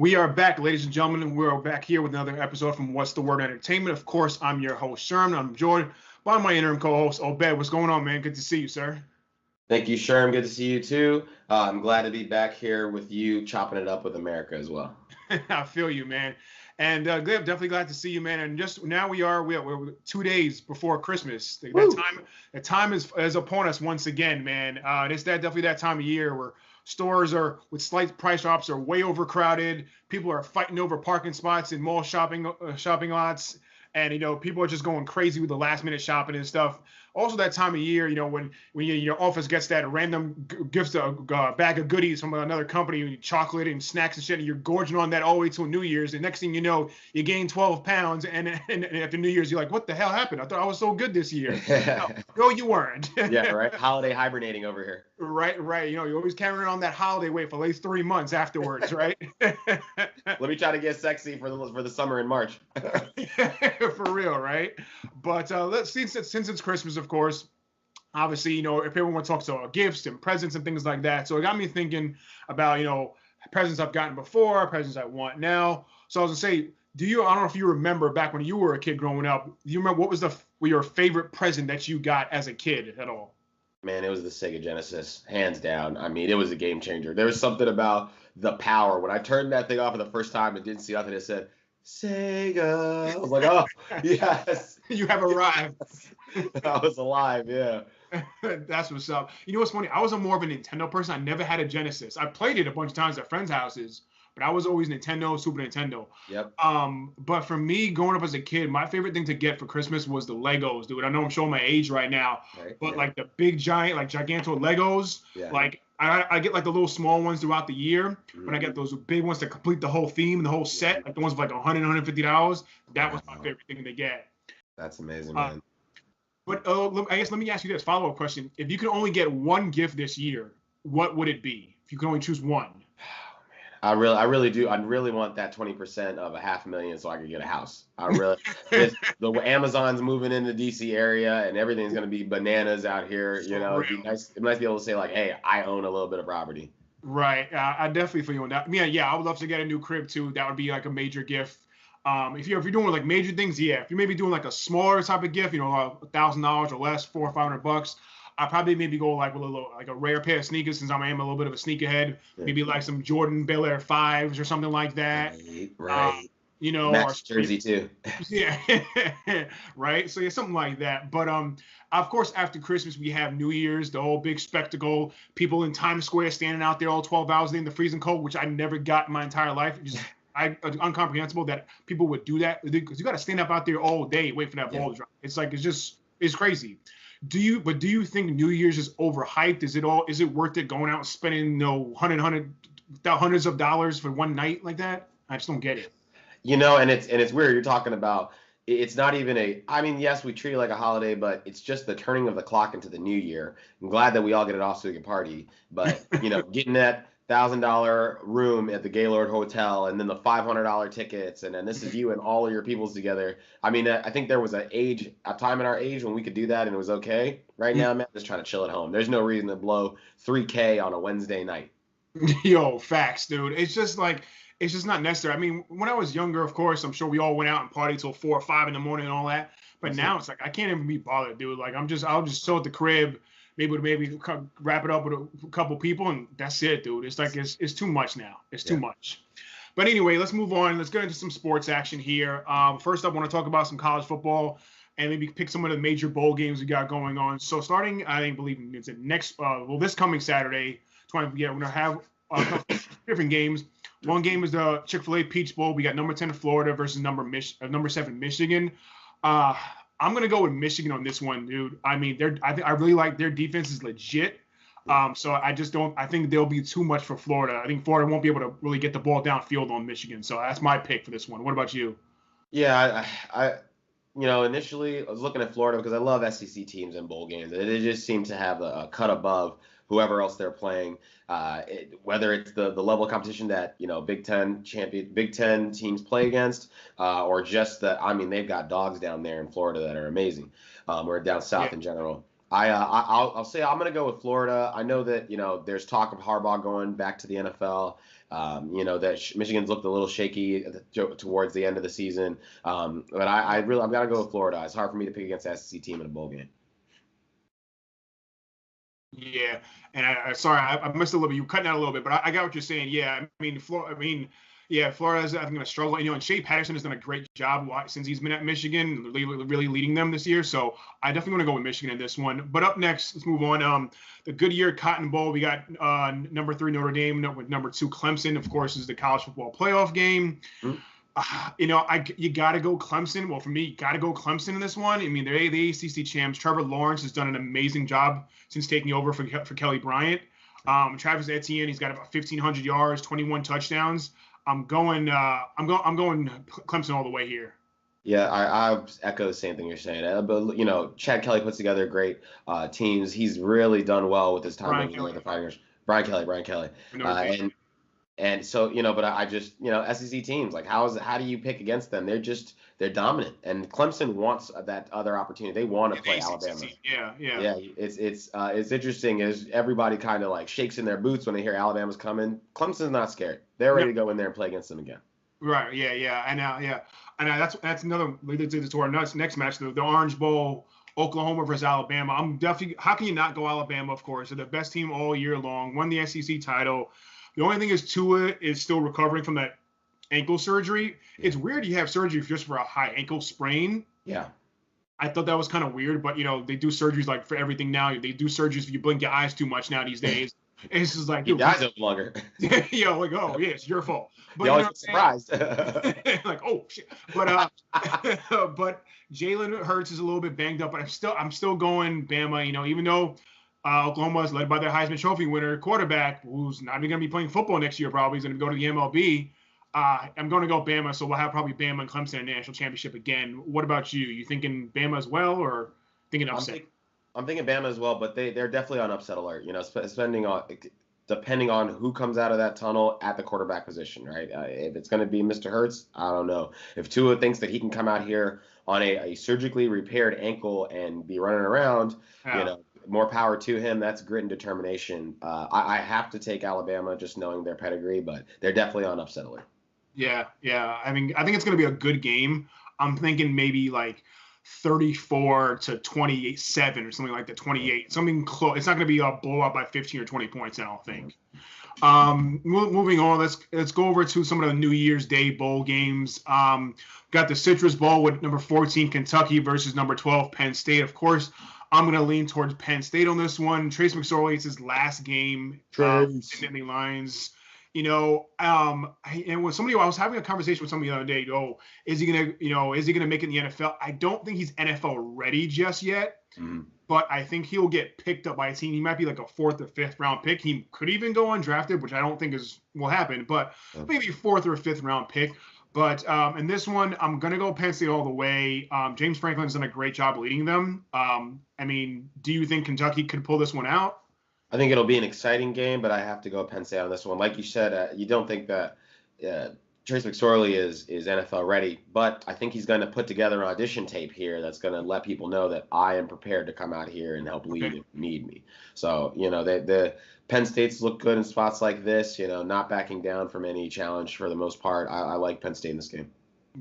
We are back, ladies and gentlemen. We're back here with another episode from What's the Word Entertainment. Of course, I'm your host, Sherm. I'm joined by my interim co-host, Obed. What's going on, man? Good to see you, sir. Thank you, Sherm. Good to see you too. I'm glad to be back here with you, chopping it up with America as well. I feel you, man. And definitely glad to see you, man. And just now we're 2 days before Christmas. Woo! That time is upon us once again, man. It's definitely that time of year where stores are with slight price drops are way overcrowded. People are fighting over parking spots in mall shopping lots, and people are just going crazy with the last minute shopping and stuff. Also, that time of year, when your office gets that random gifts a bag of goodies from another company, chocolate and snacks and shit, and you're gorging on that all the way till New Year's. And next thing you know, you gain 12 pounds, and after New Year's, you're like, what the hell happened? I thought I was so good this year. No, you weren't. Yeah, right. Holiday hibernating over here. Right. You're always carrying on that holiday weight for at least 3 months afterwards, right? Let me try to get sexy for the summer in March. For real, right? But let's since it's Christmas, of course, obviously, if everyone talks about gifts and presents and things like that. So it got me thinking about, presents I've gotten before, presents I want now. So I was gonna say, I don't know if you remember back when you were a kid growing up, do you remember what was your favorite present that you got as a kid at all? Man, it was the Sega Genesis, hands down. I mean, it was a game changer. There was something about the power. When I turned that thing off for the first time and didn't see nothing, it said, Sega. I was like, oh, yes. You have arrived. I was alive, yeah. That's what's up. You know what's funny? I was more of a Nintendo person. I never had a Genesis. I played it a bunch of times at friends' houses, but I was always Nintendo, Super Nintendo. Yep. But for me, growing up as a kid, my favorite thing to get for Christmas was the Legos, dude. I know I'm showing my age right now, Right, but yeah. like the big giant, like giganto Legos, Yeah. like I get like the little small ones throughout the year, but I get those big ones to complete the whole theme and the whole set, like the ones with like $100, $150. That was my favorite thing to get. That's amazing, man. But I guess let me ask you this follow-up question. If you could only get one gift this year, what would it be? If you could only choose one. I really do. I really want that 20% of $500,000 so I could get a house. The Amazon's moving in the DC area and everything's gonna be bananas out here. It'd be nice. It'd be nice to be able to say like, hey, I own a little bit of property. Right. I definitely feel you on that. Yeah. I would love to get a new crib too. That would be like a major gift. If you're doing like major things, yeah. If you're maybe doing like a smaller type of gift, $1,000 or less, $400-500. I probably maybe go like with a rare pair of sneakers since I am a little bit of a sneakerhead. Yeah. Maybe like some Jordan Bel Air 5s or something like that. Right. or Max jersey too. Yeah, right. So yeah, something like that. But of course, after Christmas we have New Year's, the whole big spectacle. People in Times Square standing out there all 12 hours in the freezing cold, which I never got in my entire life. Incomprehensible that people would do that because you got to stand up out there all day wait for that ball to drop. It's like it's crazy. Do you think New Year's is overhyped? Is it worth it going out and spending hundreds of dollars for one night like that? I just don't get it. And it's weird. You're talking about it's not even I mean, yes, we treat it like a holiday, but it's just the turning of the clock into the new year. I'm glad that we all get it off so we can party. But getting that $1,000 room at the Gaylord Hotel and then the $500 tickets and then this is you and all of your peoples together. I mean, I think there was a time in our age when we could do that and it was okay. Right now, man, I'm just trying to chill at home. There's no reason to blow $3K on a Wednesday night. Yo, facts, dude. It's just not necessary. I mean, when I was younger, of course, I'm sure we all went out and partied till 4 or 5 in the morning and all that. But now it's like I can't even be bothered, dude. Like I'll just chill at the crib. Maybe wrap it up with a couple people, and that's it, dude. It's like it's too much now. It's too much. But anyway, let's move on. Let's get into some sports action here. First up, I want to talk about some college football and maybe pick some of the major bowl games we got going on. So starting, I believe it's this coming Saturday, we're gonna have different games. One game is the Chick-fil-A Peach Bowl. We got number 10 Florida versus number 7 Michigan. I'm gonna go with Michigan on this one, dude. I mean, I really like their defense is legit. So I think they'll be too much for Florida. I think Florida won't be able to really get the ball downfield on Michigan. So that's my pick for this one. What about you? Yeah, I initially I was looking at Florida because I love SEC teams in bowl games. They just seem to have a cut above whoever else they're playing. Whether it's the level of competition that Big Ten teams play against, or just that they've got dogs down there in Florida that are amazing, or down south in general. I'll say I'm going to go with Florida. I know that there's talk of Harbaugh going back to the NFL. That Michigan's looked a little shaky towards the end of the season. But I've got to go with Florida. It's hard for me to pick against the SEC team in a bowl game. Yeah, and sorry, I missed a little bit. You were cutting out a little bit, but I got what you're saying. Yeah, Florida's I think going to struggle. And Shea Patterson has done a great job since he's been at Michigan, really leading them this year. So I definitely want to go with Michigan in this one. But up next, let's move on. The Goodyear Cotton Bowl. We got number 3 Notre Dame with number 2 Clemson. Of course, is the college football playoff game. Mm-hmm. You got to go Clemson. Well, for me, you got to go Clemson in this one. I mean, they're the ACC champs. Trevor Lawrence has done an amazing job since taking over for Kelly Bryant. Travis Etienne, he's got about 1,500 yards, 21 touchdowns. I'm going Clemson all the way here. Yeah, I echo the same thing you're saying. But Chad Kelly puts together great teams. He's really done well with his time with the Fighters. Brian Kelly. And so, but I just, SEC teams, like how do you pick against them? They're dominant, and Clemson wants that other opportunity. They want to play Alabama. Yeah. It's interesting as everybody kind of like shakes in their boots when they hear Alabama's coming. Clemson's not scared. They're ready to go in there and play against them again. Right. Yeah. And that's another lead to our next match, the Orange Bowl. Oklahoma versus Alabama. I'm definitely. How can you not go Alabama? Of course, they're the best team all year long. Won the SEC title. The only thing is Tua is still recovering from that ankle surgery. It's weird you have surgery just for a high ankle sprain. Yeah. I thought that was kind of weird, but they do surgeries like for everything now. They do surgeries if you blink your eyes too much now these days. And it's just like, your eyes open longer. It's your fault. But you always get surprised. Like, oh shit. But but Jalen Hurts is a little bit banged up, but I'm still going Bama. Even though Oklahoma is led by their Heisman Trophy winner quarterback, who's not even going to be playing football next year. Probably he's going to go to the MLB. I'm going to go Bama, so we'll have probably Bama and Clemson in the national championship again. What about you? You thinking Bama as well, or thinking upset? I'm thinking Bama as well, but they're definitely on upset alert. Depending on who comes out of that tunnel at the quarterback position, right? If it's going to be Mr. Hurts, I don't know. If Tua thinks that he can come out here on a surgically repaired ankle and be running around, more power to him. That's grit and determination. I have to take Alabama just knowing their pedigree, but they're definitely on upset alert. Yeah. I mean, I think it's going to be a good game. I'm thinking maybe like 34-27 or something like that, 28, something close. It's not going to be a blowout by 15 or 20 points, I don't think. Moving on, let's go over to some of the New Year's Day bowl games. Got the Citrus Bowl with number 14 Kentucky versus number 12 Penn State. Of course, I'm going to lean towards Penn State on this one. Trace McSorley, it's his last game in the Lions. And when I was having a conversation with somebody the other day, is he gonna make it in the NFL? I don't think he's NFL ready just yet, but I think he'll get picked up by a team. He might be like a 4th or 5th round pick. He could even go undrafted, which I don't think will happen, but maybe 4th or 5th round pick. But in this one, I'm gonna go Penn State all the way. James Franklin's done a great job leading them. Do you think Kentucky could pull this one out? I think it'll be an exciting game, but I have to go Penn State on this one. Like you said, you don't think that Trace McSorley is NFL ready, but I think he's going to put together an audition tape here that's going to let people know that I am prepared to come out here and help lead if you need me. So, the Penn State's look good in spots like this, not backing down from any challenge for the most part. I like Penn State in this game.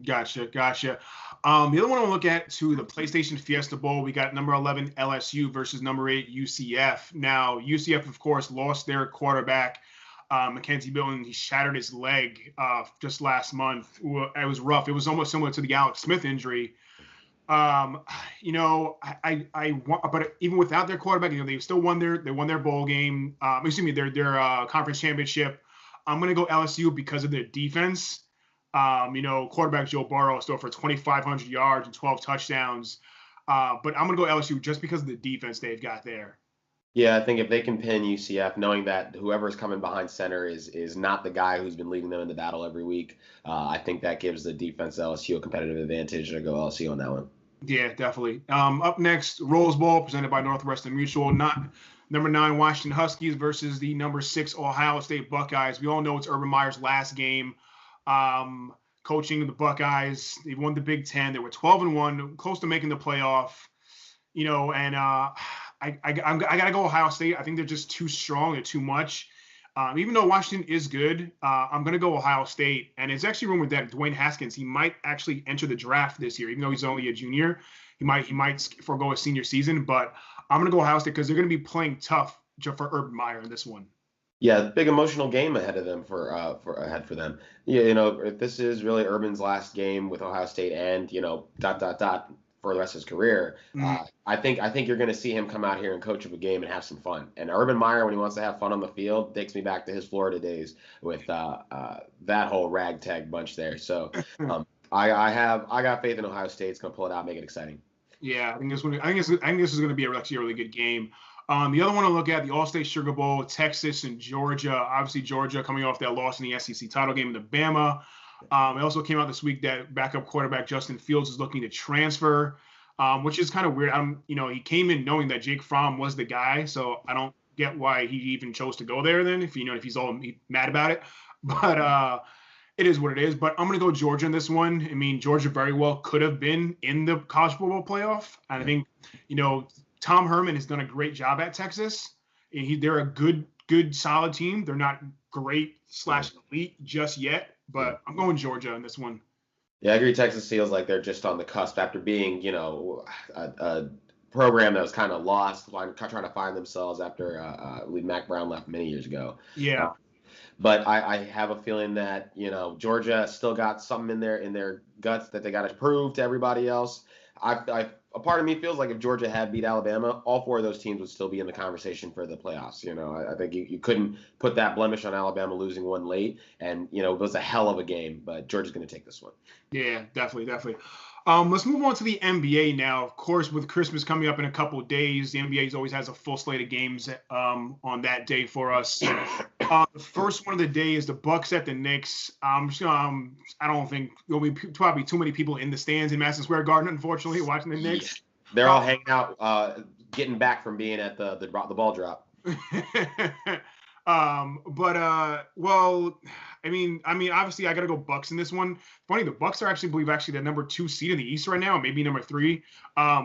Gotcha. The other one I'll look at to the PlayStation Fiesta Bowl. We got number 11 LSU versus number 8 UCF. Now UCF, of course, lost their quarterback, Mackenzie Milton. He shattered his leg just last month. It was rough. It was almost similar to the Alex Smith injury. But even without their quarterback, they still won their bowl game. Their conference championship. I'm gonna go LSU because of their defense. Quarterback Joe Burrow still for 2,500 yards and 12 touchdowns. But I'm going to go LSU just because of the defense they've got there. Yeah, I think if they can pin UCF, knowing that whoever's coming behind center is not the guy who's been leading them in the battle every week, I think that gives the defense LSU a competitive advantage. I'll go LSU on that one. Yeah, definitely. Up next, Rose Bowl presented by Northwestern Mutual. Number 9 Washington Huskies versus the number 6 Ohio State Buckeyes. We all know it's Urban Meyer's last game. Coaching the Buckeyes. They won the Big Ten. They were 12-1, close to making the playoff. I gotta go Ohio State. I think they're just too strong. They're too much. Even though Washington is good, I'm going to go Ohio State. And it's actually rumored that Dwayne Haskins, he might actually enter the draft this year, even though he's only a junior. He might forego his senior season, but I'm going to go Ohio State because they're going to be playing tough for Urban Meyer in this one. Yeah, big emotional game ahead of them for them. Yeah, if this is really Urban's last game with Ohio State and for the rest of his career, I think you're going to see him come out here and coach up a game and have some fun. And Urban Meyer, when he wants to have fun on the field, takes me back to his Florida days with that whole ragtag bunch there. So I got faith in Ohio State. It's going to pull it out, make it exciting. Yeah, I think this is going to be actually a really good game. The other one to look at, the All-State Sugar Bowl, Texas and Georgia. Obviously, Georgia coming off that loss in the SEC title game to Bama. It also came out this week that backup quarterback Justin Fields is looking to transfer, which is kind of weird. He came in knowing that Jake Fromm was the guy, so I don't get why he even chose to go there then, if he's all mad about it. But it is what it is. But I'm going to go Georgia in this one. I mean, Georgia very well could have been in the college football playoff. And I think, Tom Herman has done a great job at Texas. They're a good, solid team. They're not great / elite just yet, but I'm going Georgia in this one. Yeah, I agree. Texas feels like they're just on the cusp after being, a program that was kind of lost, trying to find themselves after Mac Brown left many years ago. Yeah. But I have a feeling that, Georgia still got something in their guts that they got to prove to everybody else. A part of me feels like if Georgia had beat Alabama, all four of those teams would still be in the conversation for the playoffs. I think you couldn't put that blemish on Alabama losing one late, and it was a hell of a game. But Georgia's going to take this one. Yeah, definitely. Let's move on to the NBA now. Of course, with Christmas coming up in a couple of days, the NBA always has a full slate of games on that day for us. The first one of the day is the Bucks at the Knicks. I don't think there'll be probably too many people in the stands in Madison Square Garden, unfortunately, watching the Knicks. Yeah. They're all hanging out, getting back from being at the ball drop. Well, I mean, obviously, I gotta go Bucks in this one. Funny, the Bucks are actually the number 2 seed in the East right now, maybe number 3,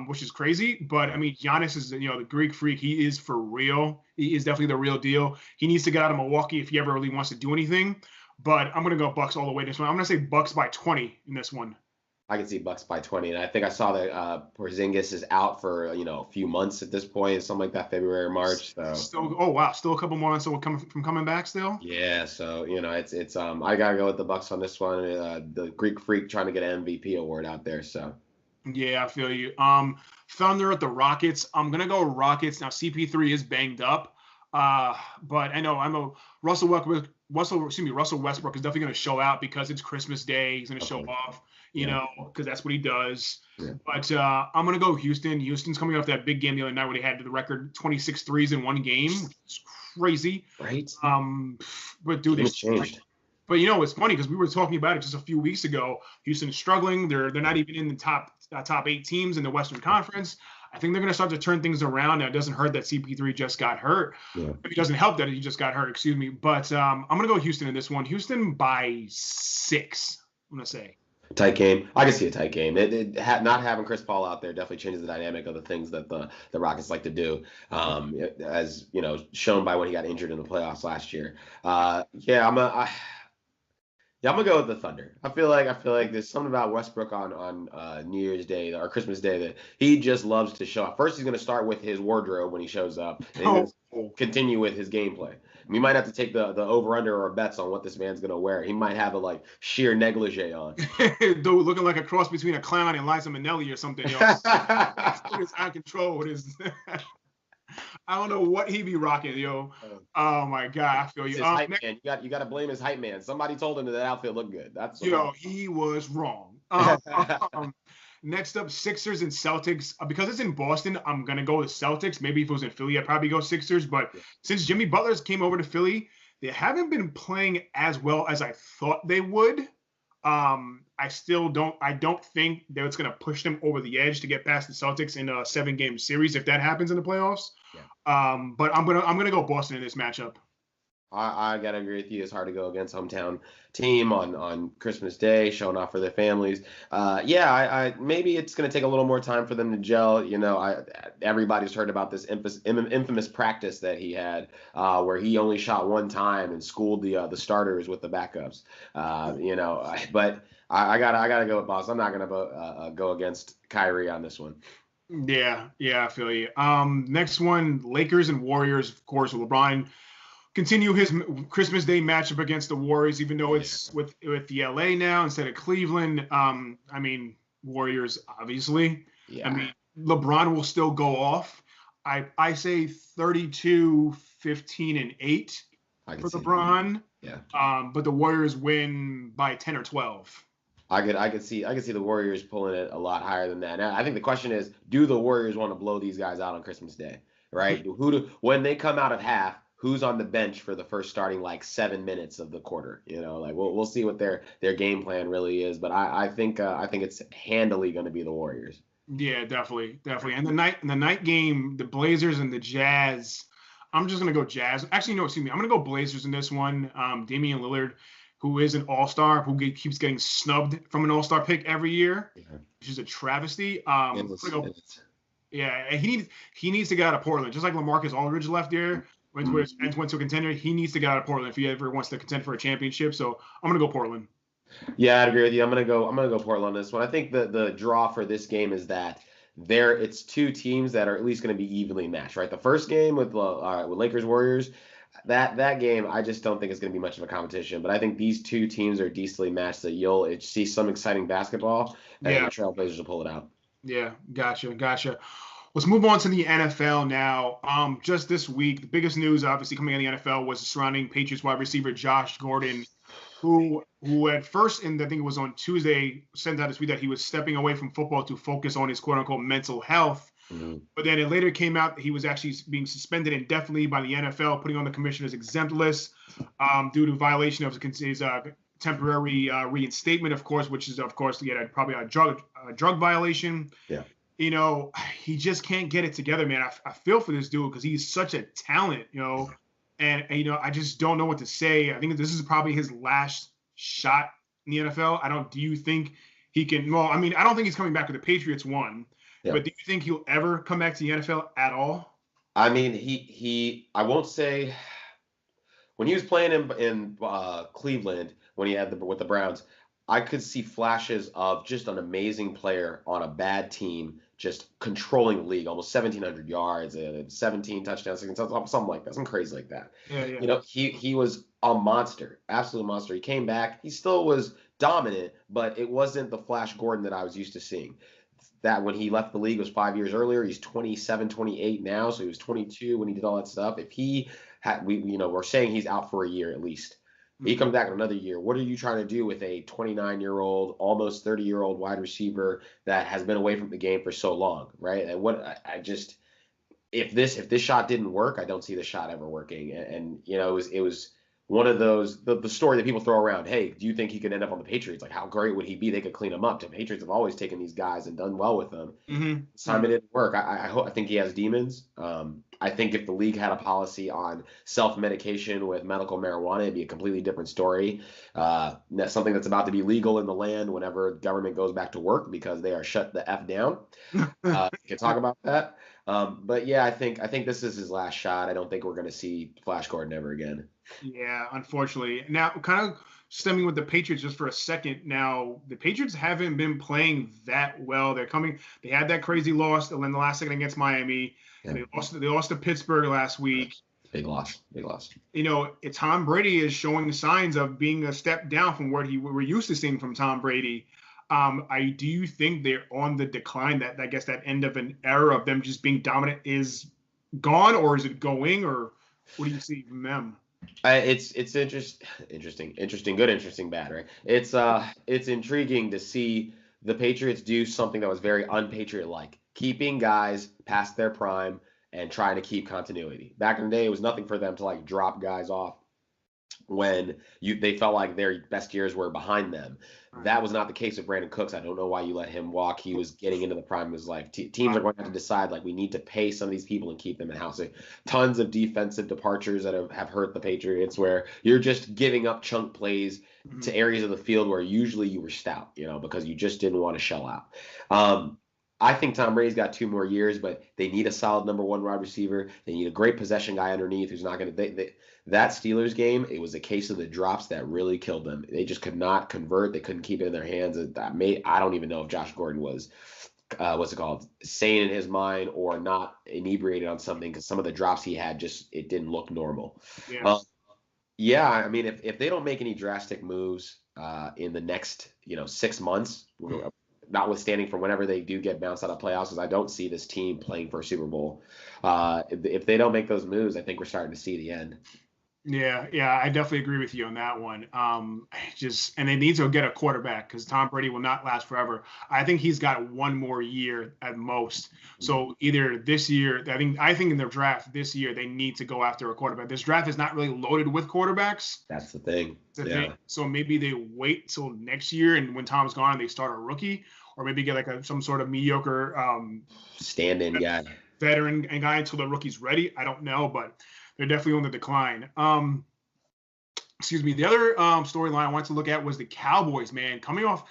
which is crazy. But I mean, Giannis is the Greek freak. He is for real. He is definitely the real deal. He needs to get out of Milwaukee if he ever really wants to do anything. But I'm gonna go Bucks all the way in this one. I'm gonna say Bucks by 20 in this one. I can see Bucks by 20, and I think I saw that Porzingis is out for a few months at this point, something like that, February or March. So. Still a couple more months from coming back still. Yeah, so it's I gotta go with the Bucks on this one. The Greek freak trying to get an MVP award out there. So. Yeah, I feel you. Thunder at the Rockets. I'm gonna go Rockets. Now CP3 is banged up, but I know Russell Westbrook is definitely gonna show out because it's Christmas Day. He's gonna show off. Because that's what he does. Yeah. But I'm going to go Houston. Houston's coming off that big game the other night where they had the record 26 threes in one game. It's crazy. Right. But dude, it's changed. But it's funny because we were talking about it just a few weeks ago. Houston is struggling. They're not even in the top 8 teams in the Western Conference. I think they're going to start to turn things around. Now, it doesn't hurt that CP3 just got hurt. Yeah. It doesn't help that he just got hurt, excuse me. But I'm going to go Houston in this one. Houston by 6, I'm going to say. Tight game. I can see a tight game. Not having Chris Paul out there definitely changes the dynamic of the things that the Rockets like to do, as shown by when he got injured in the playoffs last year. I'm gonna go with the Thunder. I feel like there's something about Westbrook on New Year's Day or Christmas Day that he just loves to show up. First, he's gonna start with his wardrobe when he shows up, and continue with his gameplay. We might have to take the over-under or bets on what this man's going to wear. He might have a sheer negligee on. Dude, looking like a cross between a clown and Liza Minnelli or something. It's out of control. I don't know what he be rocking, yo. Oh my God, I feel you. Hype man. You got to blame his hype man. Somebody told him that outfit looked good. He was wrong. Next up, Sixers and Celtics. Because it's in Boston, I'm going to go with Celtics. Maybe if it was in Philly, I'd probably go Sixers. But since Jimmy Butler's came over to Philly, they haven't been playing as well as I thought they would. I don't think that it's going to push them over the edge to get past the Celtics in a 7-game series if that happens in the playoffs. Yeah. But I'm going to go Boston in this matchup. I gotta agree with you. It's hard to go against hometown team on Christmas Day, showing off for their families. Yeah, I maybe it's gonna take a little more time for them to gel. Everybody's heard about this infamous practice that he had, where he only shot one time and schooled the starters with the backups. But I gotta go with Boss. I'm not gonna go against Kyrie on this one. Yeah, I feel you. Next one, Lakers and Warriors. Of course, LeBron continue his Christmas Day matchup against the Warriors, even though it's with the LA now instead of Cleveland. I mean, Warriors, obviously. Yeah. I mean, LeBron will still go off. I say 32, 15, and 8 for LeBron. Yeah. But the Warriors win by 10 or 12. I could see the Warriors pulling it a lot higher than that. Now, I think the question is, do the Warriors want to blow these guys out on Christmas Day? Right? When they come out at half, who's on the bench for the first starting like 7 minutes of the quarter? We'll see what their game plan really is. But I think it's handily going to be the Warriors. Yeah, definitely. And the night game, the Blazers and the Jazz. I'm just gonna go Jazz. Actually, no, excuse me. I'm gonna go Blazers in this one. Damian Lillard, who is an All-Star, who keeps getting snubbed from an All-Star pick every year, which is a travesty. Yeah, he needs to get out of Portland, just like LaMarcus Aldridge left there. Went to a contender. He needs to get out of Portland if he ever wants to contend for a championship. So I'm gonna go Portland. Yeah, I'd agree with you. I'm gonna go Portland on this one. I think the draw for this game is that it's two teams that are at least going to be evenly matched, right? The first game with Lakers Warriors, that game I just don't think it's going to be much of a competition. But I think these two teams are decently matched that you'll see some exciting basketball, and the Trailblazers will pull it out. Yeah, gotcha. Let's move on to the NFL now. Just this week, the biggest news obviously coming out of the NFL was surrounding Patriots wide receiver Josh Gordon, who at first, and I think it was on Tuesday, sent out a tweet that he was stepping away from football to focus on his quote-unquote mental health. Mm-hmm. But then it later came out that he was actually being suspended indefinitely by the NFL, putting on the commissioner's exempt list due to violation of his temporary reinstatement, of course, which is, of course, probably a drug violation. Yeah. He just can't get it together, man. I feel for this dude because he's such a talent, And I just don't know what to say. I think this is probably his last shot in the NFL. Do you think he can? Well, I mean, I don't think he's coming back with the Patriots one. Yeah. But do you think he'll ever come back to the NFL at all? I mean, I won't say when he was playing in Cleveland when he had with the Browns, I could see flashes of just an amazing player on a bad team, just controlling the league, almost 1,700 yards, 17 touchdowns, something like that, something crazy like that. Yeah. He was a monster, absolute monster. He came back, he still was dominant, but it wasn't the Flash Gordon that I was used to seeing. That when he left the league was 5 years earlier. He's 27, 28 now, so he was 22 when he did all that stuff. If he had, we're saying he's out for a year at least. He comes back in another year. What are you trying to do with a 29-year-old, almost 30-year-old wide receiver that has been away from the game for so long, right? And if this shot didn't work, I don't see the shot ever working. And it was one of those the story that people throw around. Hey, do you think he could end up on the Patriots? Like, how great would he be? They could clean him up. The Patriots have always taken these guys and done well with them. Mm-hmm. This time it didn't work. I think he has demons. I think if the league had a policy on self-medication with medical marijuana, it'd be a completely different story. That's something that's about to be legal in the land whenever government goes back to work because they are shut the F down. We can talk about that. But yeah, I think this is his last shot. I don't think we're going to see Flash Gordon ever again. Yeah, unfortunately. Now, kind of stemming with the Patriots just for a second. Now, the Patriots haven't been playing that well. They had that crazy loss in the last second against Miami. Yeah. They lost to Pittsburgh last week. Big loss. Tom Brady is showing signs of being a step down from what we're used to seeing from Tom Brady. Do you think they're on the decline? That I guess that end of an era of them just being dominant is gone, or is it going, or what do you see from them? It's interesting, good, interesting, bad, right? It's intriguing to see the Patriots do something that was very un-Patriot-like, keeping guys past their prime and trying to keep continuity. Back in the day, it was nothing for them to drop guys off when they felt like their best years were behind them. That was not the case with Brandon Cooks. I don't know why you let him walk. He was getting into the prime of his life. Teams are going to have to decide, like, we need to pay some of these people and keep them in house. Tons of defensive departures that have hurt the Patriots, where you're just giving up chunk plays to areas of the field where usually you were stout, because you just didn't want to shell out. I think Tom Brady's got 2 more years, but they need a solid number 1 wide receiver. They need a great possession guy underneath who's not going to that Steelers game, it was a case of the drops that really killed them. They just could not convert. They couldn't keep it in their hands. I don't even know if Josh Gordon was, sane in his mind or not inebriated on something, because some of the drops he had it didn't look normal. Yeah. I mean, if they don't make any drastic moves in the next 6 months, notwithstanding from whenever they do get bounced out of playoffs, because I don't see this team playing for a Super Bowl. If they don't make those moves, I think we're starting to see the end. Yeah, I definitely agree with you on that one. And they need to get a quarterback, because Tom Brady will not last forever. I think he's got 1 more year at most. So either this year, I think in their draft this year they need to go after a quarterback. This draft is not really loaded with quarterbacks. That's the thing. So maybe they wait till next year, and when Tom's gone, they start a rookie, or maybe get like some sort of mediocre stand-in guy, veteran guy until the rookie's ready. I don't know, but they're definitely on the decline. Excuse me. The other storyline I wanted to look at was the Cowboys, man. Coming off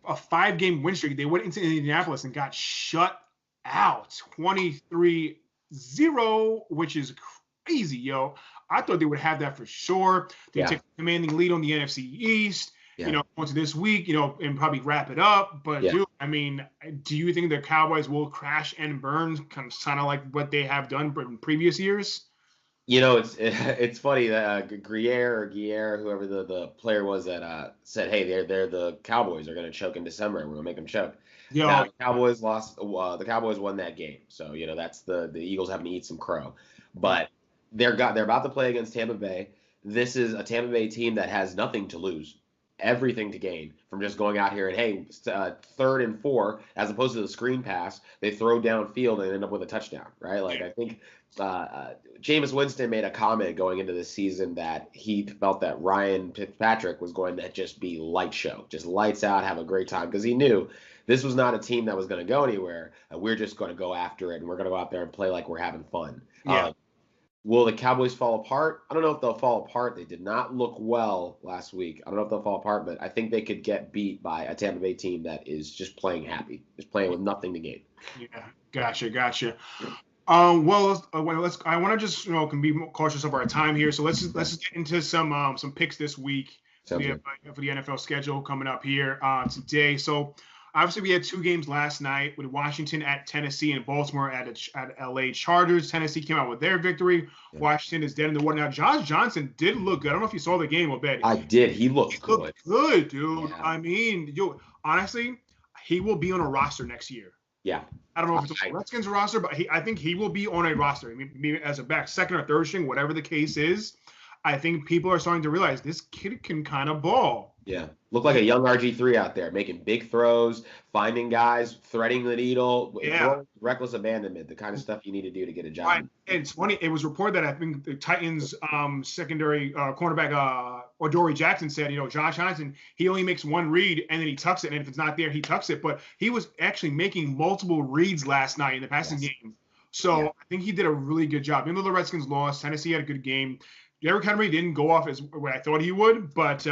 a 5-game win streak, they went into Indianapolis and got shut out 23-0, which is crazy, yo. I thought they would have that for sure. They take a commanding lead on the NFC East, going to this week, and probably wrap it up. But, dude, I mean, do you think the Cowboys will crash and burn, kind of like what they have done in previous years? It's funny that Guerre, whoever the player was that said, hey, they're the Cowboys are going to choke in December and we're going to make them choke. Now, the Cowboys lost. The Cowboys won that game, so that's the Eagles having to eat some crow. But they're about to play against Tampa Bay. This is a Tampa Bay team that has nothing to lose, everything to gain from just going out here and, hey, 3rd and 4, as opposed to the screen pass, they throw downfield and end up with a touchdown, right? Like, I think Jameis Winston made a comment going into the season that he felt that Ryan Fitzpatrick was going to just be light show, just lights out, have a great time, because he knew this was not a team that was going to go anywhere. We're just going to go after it, and we're going to go out there and play like we're having fun. Will the Cowboys fall apart? I don't know if they'll fall apart. They did not look well last week. I don't know if they'll fall apart, but I think they could get beat by a Tampa Bay team that is just playing happy, just playing with nothing to gain. Yeah, gotcha. I want to just can be cautious of our time here, so let's just get into some picks this week for the NFL schedule coming up here today. So obviously we had 2 games last night with Washington at Tennessee and Baltimore at LA Chargers. Tennessee came out with their victory. Yeah. Washington is dead in the water. Now Josh Johnson did look good. I don't know if you saw the game, Obed. I did. He looked good. Good, dude. Yeah. I mean, honestly, he will be on a roster next year. Yeah. I don't know if it's on the Redskins roster, but I think he will be on a roster. I mean, maybe as a back, 2nd or 3rd string, whatever the case is. I think people are starting to realize this kid can kind of ball. Yeah. Look like a young RG3 out there, making big throws, finding guys, threading the needle, reckless abandonment, the kind of stuff you need to do to get a job. Right. And it's funny. It was reported that I think the Titans secondary cornerback Adoree Jackson said, Josh Johnson, he only makes 1 read and then he tucks it. And if it's not there, he tucks it. But he was actually making multiple reads last night in the passing game. So I think he did a really good job. Even though the Redskins lost, Tennessee had a good game. Derrick Henry didn't go off as what I thought he would, but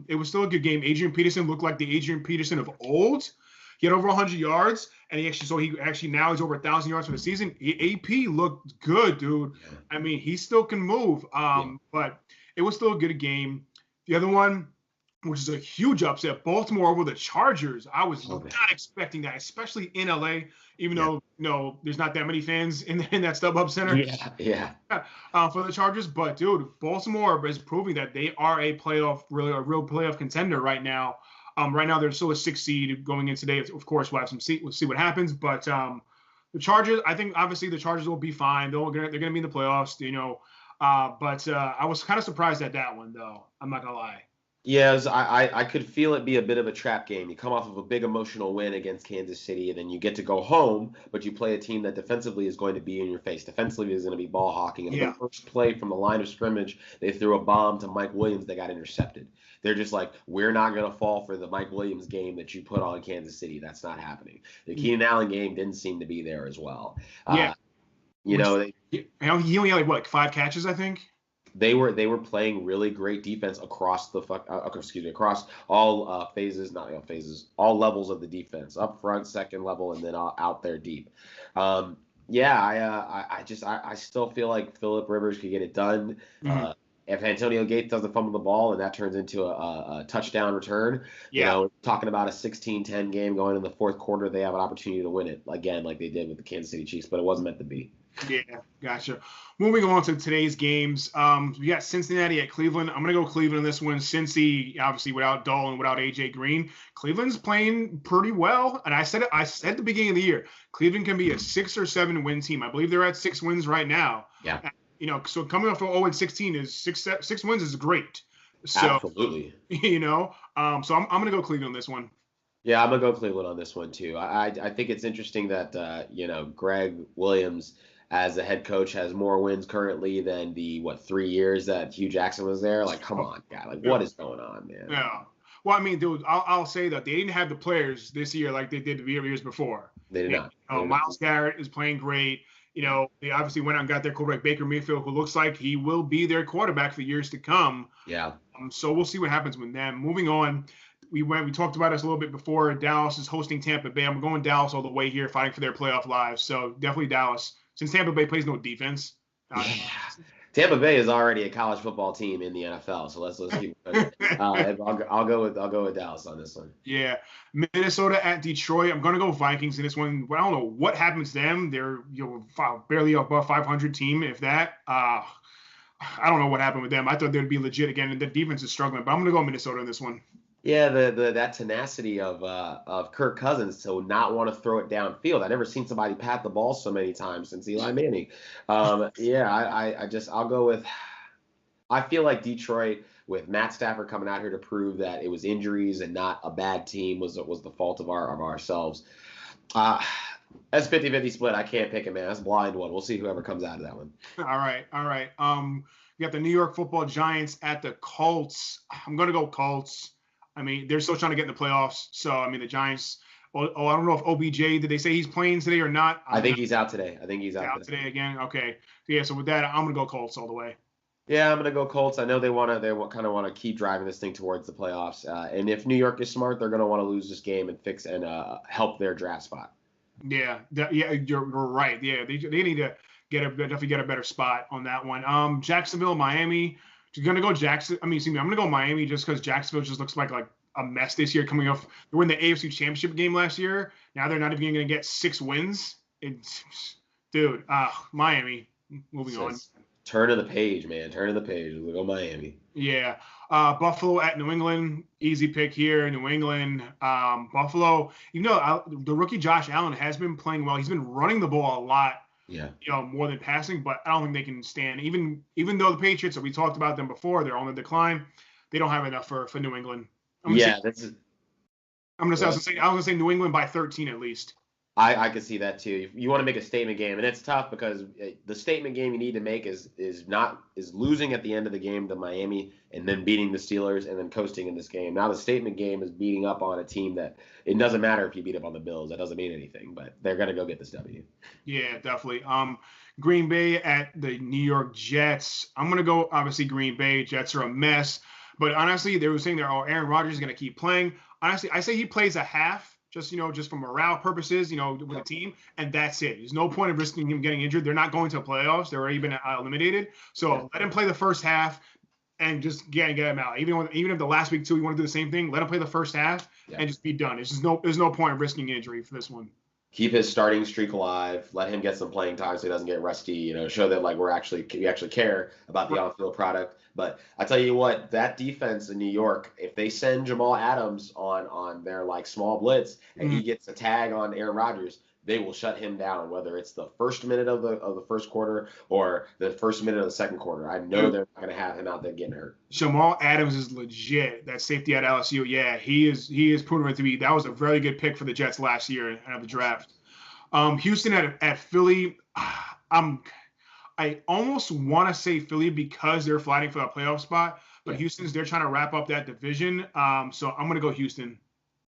it was still a good game. Adrian Peterson looked like the Adrian Peterson of old. He had over 100 yards, and he actually now he's over 1,000 yards for the season. AP looked good, dude. I mean, he still can move, but it was still a good game. The other one, which is a huge upset, Baltimore over the Chargers. I was not expecting that, especially in LA, even though there's not that many fans in that StubHub Center. For the Chargers. But dude, Baltimore is proving that they are a real playoff contender right now. Right now they're still a 6 seed going in today. Of course, we'll see what happens. But the Chargers, I think obviously the Chargers will be fine. They're gonna be in the playoffs. But I was kind of surprised at that one though. I'm not gonna lie. Yes, I could feel it be a bit of a trap game. You come off of a big emotional win against Kansas City, and then you get to go home, but you play a team that defensively is going to be in your face. Defensively is going to be ball hawking. And the Yeah. first play from the line of scrimmage, they threw a bomb to Mike Williams that got intercepted. They're just like, we're not going to fall for the Mike Williams game that you put on Kansas City. That's not happening. The Keenan Allen game didn't seem to be there as well. Yeah. Uh, you know, He only had like what, 5 catches, I think. they were playing really great defense across across all phases, not all phases, all levels of the defense, up front, second level, and then out there deep. Yeah, I still feel like Philip Rivers could get it done. Mm-hmm. If Antonio Gates doesn't fumble the ball and that turns into a touchdown return, Yeah. talking about a 16-10 game going in the fourth quarter, they have an opportunity to win it again, like they did with the Kansas City Chiefs, but it wasn't meant to be. Yeah, gotcha. Moving on to today's games, we got Cincinnati at Cleveland. I'm gonna go Cleveland in this one. Cincy, obviously without Doll and without AJ Green, Cleveland's playing pretty well. And I said at the beginning of the year, Cleveland can be a 6 or 7 win team. I believe they're at 6 wins right now. Yeah. So coming off of 0-16 is 6 wins is great. So Absolutely. so I'm gonna go Cleveland on this one. Yeah, I'm gonna go Cleveland on this one too. I think it's interesting that Greg Williams as a head coach has more wins currently than the 3 years that Hugh Jackson was there. Like, come on, guy. Like, what is going on, man? Yeah. Well, I mean, dude, I'll say that they didn't have the players this year like they did the years before. They did not. Myles Garrett is playing great. They obviously went out and got their quarterback Baker Mayfield, who looks like he will be their quarterback for years to come. Yeah. So we'll see what happens with them. Moving on, we talked about this a little bit before. Dallas is hosting Tampa Bay. I'm going Dallas all the way here, fighting for their playoff lives. So definitely Dallas, since Tampa Bay plays no defense. Yeah. Tampa Bay is already a college football team in the NFL, so let's keep it. I'll go with Dallas on this one. Yeah, Minnesota at Detroit. I'm gonna go Vikings in this one. I don't know what happens to them. They're barely above 500 team, if that. I don't know what happened with them. I thought they'd be legit again, and the defense is struggling. But I'm gonna go Minnesota in this one. Yeah, that tenacity of Kirk Cousins to not want to throw it downfield. I've never seen somebody pat the ball so many times since Eli Manning. I'll go with. I feel like Detroit with Matt Stafford coming out here to prove that it was injuries and not a bad team was the fault of ourselves. That's 50-50 split. I can't pick it, man. That's a blind one. We'll see whoever comes out of that one. All right. You got the New York Football Giants at the Colts. I'm gonna go Colts. I mean, they're still trying to get in the playoffs. So, I mean, the Giants. I don't know if OBJ, did they say he's playing today or not? I think he's out today. I think he's out today again. Okay. Yeah. So with that, I'm gonna go Colts all the way. Yeah, I'm gonna go Colts. I know they kind of want to keep driving this thing towards the playoffs. And if New York is smart, they're gonna want to lose this game and fix and help their draft spot. Yeah. You're right. Yeah. They need to definitely get a better spot on that one. Jacksonville, Miami. You're gonna go Jackson. I'm gonna go Miami just because Jacksonville just looks like a mess this year. Coming off, they won the AFC Championship game last year. Now they're not even gonna get 6 wins. Miami. Moving on. Turn of the page, man. Turn of the page. We'll go Miami. Yeah. Buffalo at New England. Easy pick here. New England. Buffalo. The rookie Josh Allen has been playing well. He's been running the ball a lot. Yeah. More than passing, but I don't think they can stand. Even though the Patriots, we talked about them before, they're on the decline. They don't have enough for New England. I was gonna say New England by 13 at least. I could see that too. You want to make a statement game, and it's tough because the statement game you need to make is losing at the end of the game to Miami and then beating the Steelers and then coasting in this game. Now the statement game is beating up on a team that it doesn't matter if you beat up on the Bills. That doesn't mean anything, but they're gonna go get this W. Yeah, definitely. Green Bay at the New York Jets. I'm gonna go obviously Green Bay. Jets are a mess, but honestly, they were saying that Aaron Rodgers is gonna keep playing. Honestly, I say he plays a half. Just for morale purposes, with the team, and that's it. There's no point of risking him getting injured. They're not going to playoffs. They're already been eliminated. So let him play the first half and just get him out. Even if the last week too, you want to do the same thing, let him play the first half and just be done. There's no point of risking injury for this one. Keep his starting streak alive. Let him get some playing time so he doesn't get rusty. Show that we actually care about the on-field product. But I tell you what, that defense in New York, if they send Jamal Adams on their small blitz and he gets a tag on Aaron Rodgers, they will shut him down, whether it's the first minute of the first quarter or the first minute of the second quarter. I know they're not going to have him out there getting hurt. Jamal Adams is legit. That safety at LSU, yeah, he is proven to be. That was a very good pick for the Jets last year out of the draft. Houston at Philly, I almost want to say Philly because they're fighting for that playoff spot, but they're trying to wrap up that division. So I'm gonna go Houston.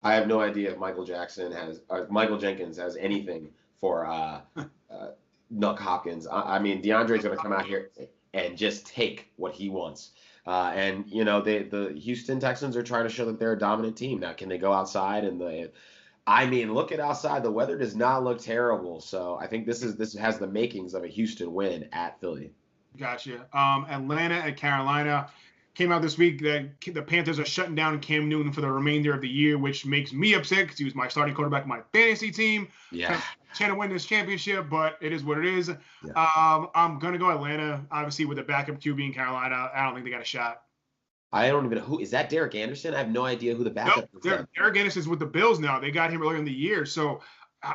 I have no idea if Michael Jenkins has anything for Nuck Hopkins. I mean, DeAndre's going to come out here and just take what he wants. And the Houston Texans are trying to show that they're a dominant team. Now, can they go outside? Look at outside. The weather does not look terrible. So I think this has the makings of a Houston win at Philly. Gotcha. Atlanta at Carolina. Came out this week that the Panthers are shutting down Cam Newton for the remainder of the year, which makes me upset because he was my starting quarterback in my fantasy team. Yeah. Trying to win this championship, but it is what it is. Yeah. I'm going to go Atlanta, obviously, with the backup QB in Carolina. I don't think they got a shot. I don't even know who is that. Derek Anderson? I have no idea who the backup is. Derek Anderson's with the Bills now. They got him earlier in the year. So,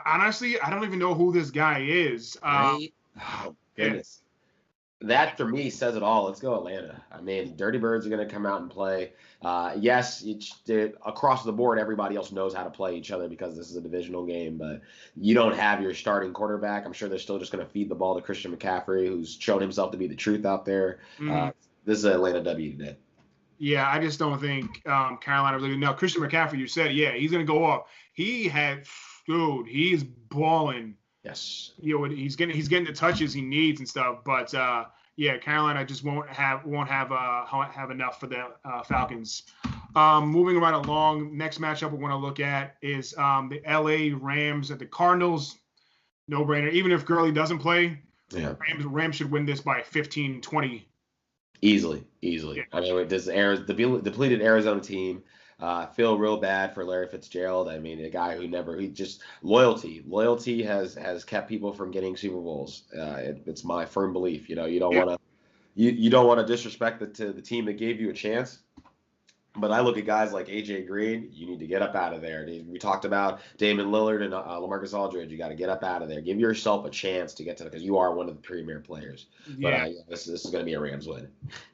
honestly, I don't even know who this guy is. Right? Oh, goodness. That, for me, says it all. Let's go Atlanta. I mean, Dirty Birds are going to come out and play. Yes, across the board, everybody else knows how to play each other because this is a divisional game, but you don't have your starting quarterback. I'm sure they're still just going to feed the ball to Christian McCaffrey, who's shown himself to be the truth out there. This is an Atlanta W today. Yeah, I just don't think Carolina really. Now, Christian McCaffrey, you said, yeah, he's going to go off. He's balling. Yes. He's getting the touches he needs and stuff, but Carolina just won't have enough for the Falcons. Moving right along, next matchup we want to look at is the LA Rams at the Cardinals. No brainer. Even if Gurley doesn't play, Rams should win this by 15-20. Easily. Yeah. I mean, the depleted Arizona team. Feel real bad for Larry Fitzgerald. I mean, a guy who loyalty has kept people from getting Super Bowls. It's my firm belief. You don't want to disrespect the team that gave you a chance. But I look at guys like A.J. Green. You need to get up out of there. We talked about Damon Lillard and LaMarcus Aldridge. You got to get up out of there. Give yourself a chance to get to because you are one of the premier players. Yeah. But this is going to be a Rams win.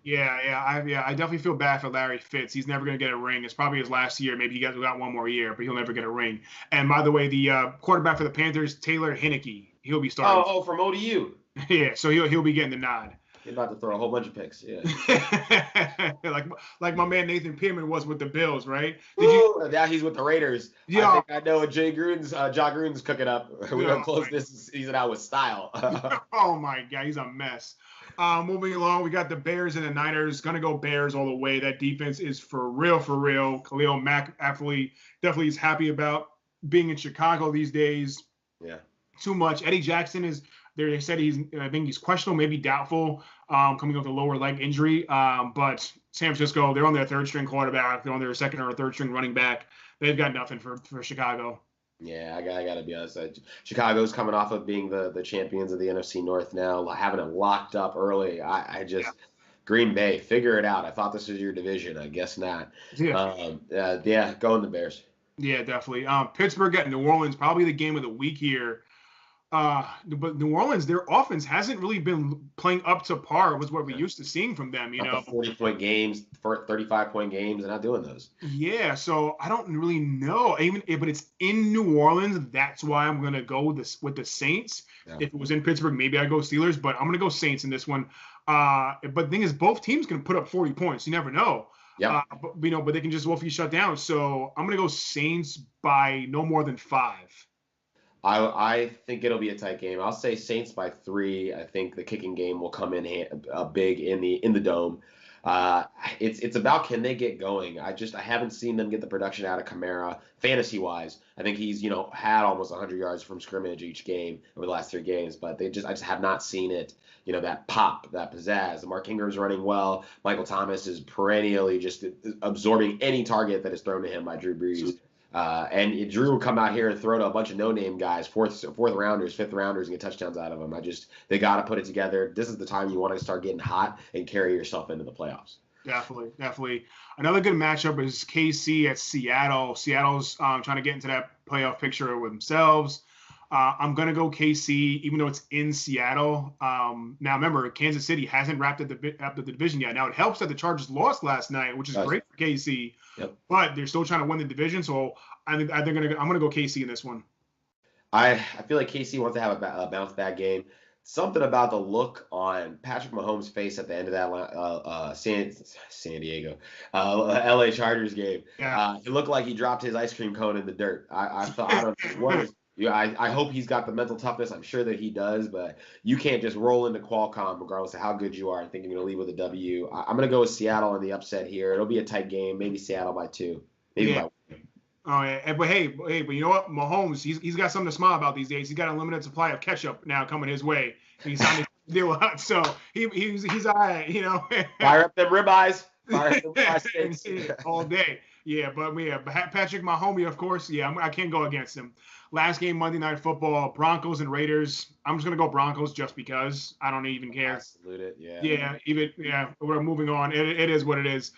I definitely feel bad for Larry Fitz. He's never going to get a ring. It's probably his last year. Maybe he got one more year, but he'll never get a ring. And by the way, the quarterback for the Panthers, Taylor Heinicke, he'll be starting. Oh, from ODU. Yeah, so he'll be getting the nod. He's about to throw a whole bunch of picks. Yeah. like my man Nathan Pearman was with the Bills, right? Now he's with the Raiders. Yeah. I think I know what John Gruden's cooking up. We're going to close this season out with style. Oh, my God. He's a mess. Moving along, we got the Bears and the Niners. Going to go Bears all the way. That defense is for real. Khalil Mack definitely is happy about being in Chicago these days. Yeah. Too much. Eddie Jackson is there. They said I think he's questionable, maybe doubtful, coming off the lower leg injury. But San Francisco, they're on their third string quarterback. They're on their second or third string running back. They've got nothing for Chicago. Yeah, I got to be honest. Chicago's coming off of being the champions of the NFC North now, having it locked up early. Green Bay, figure it out. I thought this was your division. I guess not. Yeah. Going the Bears. Yeah, definitely. Pittsburgh at New Orleans, probably the game of the week here. But New Orleans, their offense hasn't really been playing up to par with what we used to seeing from them. 40-point games, 35-point games, they're not doing those. Yeah, so I don't really know. But it's in New Orleans. That's why I'm gonna go with the Saints. Yeah. If it was in Pittsburgh, maybe I'd go Steelers. But I'm gonna go Saints in this one. But the thing is, both teams can put up 40 points. You never know. Yeah. But they can just woefully shut down. So I'm gonna go Saints by no more than 5. I think it'll be a tight game. I'll say Saints by 3. I think the kicking game will come in big in the dome. It's about can they get going. I haven't seen them get the production out of Kamara fantasy wise. I think he's had almost 100 yards from scrimmage each game over the last 3 games, but I just have not seen it. That pop, that pizzazz. Mark Ingram's running well. Michael Thomas is perennially just absorbing any target that is thrown to him by Drew Brees. And Drew will come out here and throw to a bunch of no-name guys, fourth rounders, fifth rounders, and get touchdowns out of them. They got to put it together. This is the time you want to start getting hot and carry yourself into the playoffs. Definitely. Another good matchup is KC at Seattle. Seattle's trying to get into that playoff picture with themselves. I'm going to go KC, even though it's in Seattle. Now, remember, Kansas City hasn't wrapped up the division yet. Now, it helps that the Chargers lost last night, which is great for KC. Yep. But they're still trying to win the division, so I'm going to go KC in this one. I feel like KC wants to have a bounce back game. Something about the look on Patrick Mahomes' face at the end of that San Diego, LA Chargers game. Yeah. It looked like he dropped his ice cream cone in the dirt. I thought, I don't know what is. Yeah, I hope he's got the mental toughness. I'm sure that he does, but you can't just roll into Qualcomm regardless of how good you are and think you're going to leave with a W. I'm going to go with Seattle in the upset here. It'll be a tight game, maybe Seattle by 2, maybe by 1. Oh yeah, but you know what? Mahomes, he's got something to smile about these days. He's got a limited supply of ketchup now coming his way. He's on the deal out, so he's all right, you know. Fire up them ribeyes. Fire up them ribeyes all day. Yeah, but Patrick Mahomes, of course. Yeah, I can't go against him. Last game, Monday Night Football, Broncos and Raiders. I'm just gonna go Broncos just because I don't even care. Salute it. Yeah. We're moving on. It is what it is.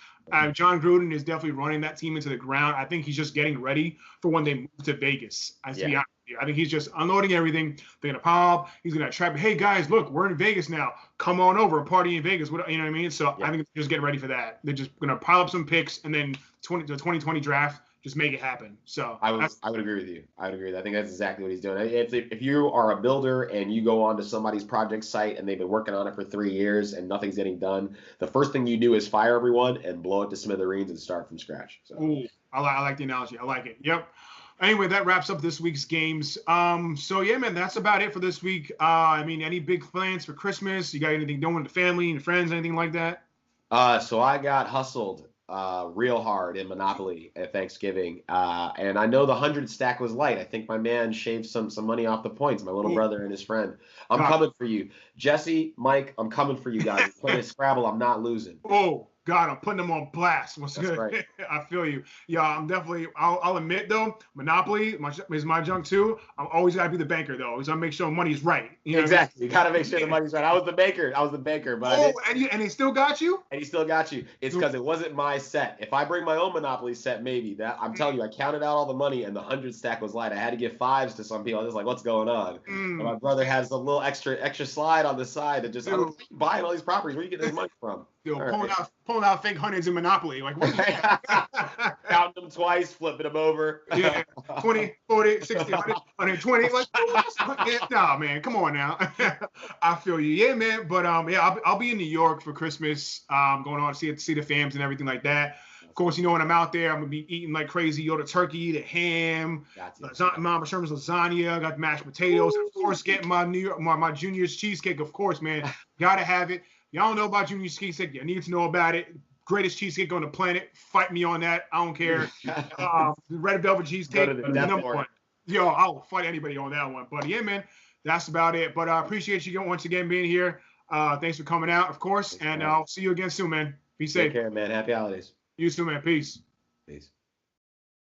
John Gruden is definitely running that team into the ground. I think he's just getting ready for when they move to Vegas. To be honest with you. I think he's just unloading everything. They're gonna pop. He's gonna trap. Hey guys, look, we're in Vegas now. Come on over and party in Vegas. You know what I mean? So I think they're just getting ready for that. They're just gonna pile up some picks and then the 2020 draft. Just make it happen. So I would agree with you. I think that's exactly what he's doing. If you are a builder and you go onto somebody's project site and they've been working on it for 3 years and nothing's getting done, the first thing you do is fire everyone and blow it to smithereens and start from scratch. So. Ooh, I like the analogy. I like it. Yep. Anyway, that wraps up this week's games. So yeah, man, that's about it for this week. I mean, any big plans for Christmas? You got anything doing with the family and friends, anything like that? So I got hustled real hard in Monopoly at Thanksgiving. And I know the 100 stack was light. I think my man shaved some money off the points, my little brother and his friend. I'm coming for you. Jesse, Mike, I'm coming for you guys. Playing Scrabble, I'm not losing. Oh, God, I'm putting them on blast. What's That's good? right. I feel you. Yeah, I'm definitely, I'll admit, though, Monopoly is my junk, too. I'm always got to be the banker, though. Always got to make sure money's right. You know exactly. You got to make sure the money's right. I was the banker. But and he still got you? And he still got you. It's because it wasn't my set. If I bring my own Monopoly set, maybe. I'm telling you, I counted out all the money, and the 100 stack was light. I had to give 5s to some people. I was like, what's going on? And my brother has a little extra slide on the side that just, I'm buying all these properties. Where are you getting this money from? Pulling out fake hundreds in Monopoly. Like, what? Counting them twice, flipping them over. Yeah, 20, 40, 60, 100, 120. Like, nah, man, come on now. I feel you. Yeah, man. But I'll be in New York for Christmas. Going on to see the fams and everything like that. Of course, you know, when I'm out there, I'm gonna be eating like crazy. The turkey, the ham, Mama Sherman's lasagna. Got the mashed potatoes. Of course, getting my Junior's cheesecake. Of course, man, gotta have it. Y'all don't know about Junior's cheesecake. You need to know about it. Greatest cheesecake on the planet. Fight me on that. I don't care. Red velvet cheesecake, number one. Yo, I'll fight anybody on that one. But yeah, man, that's about it. But I appreciate you once again being here. Thanks for coming out, of course. Thanks, and I'll see you again soon, man. Be safe. Take care, man. Happy holidays. You too, man. Peace. Peace.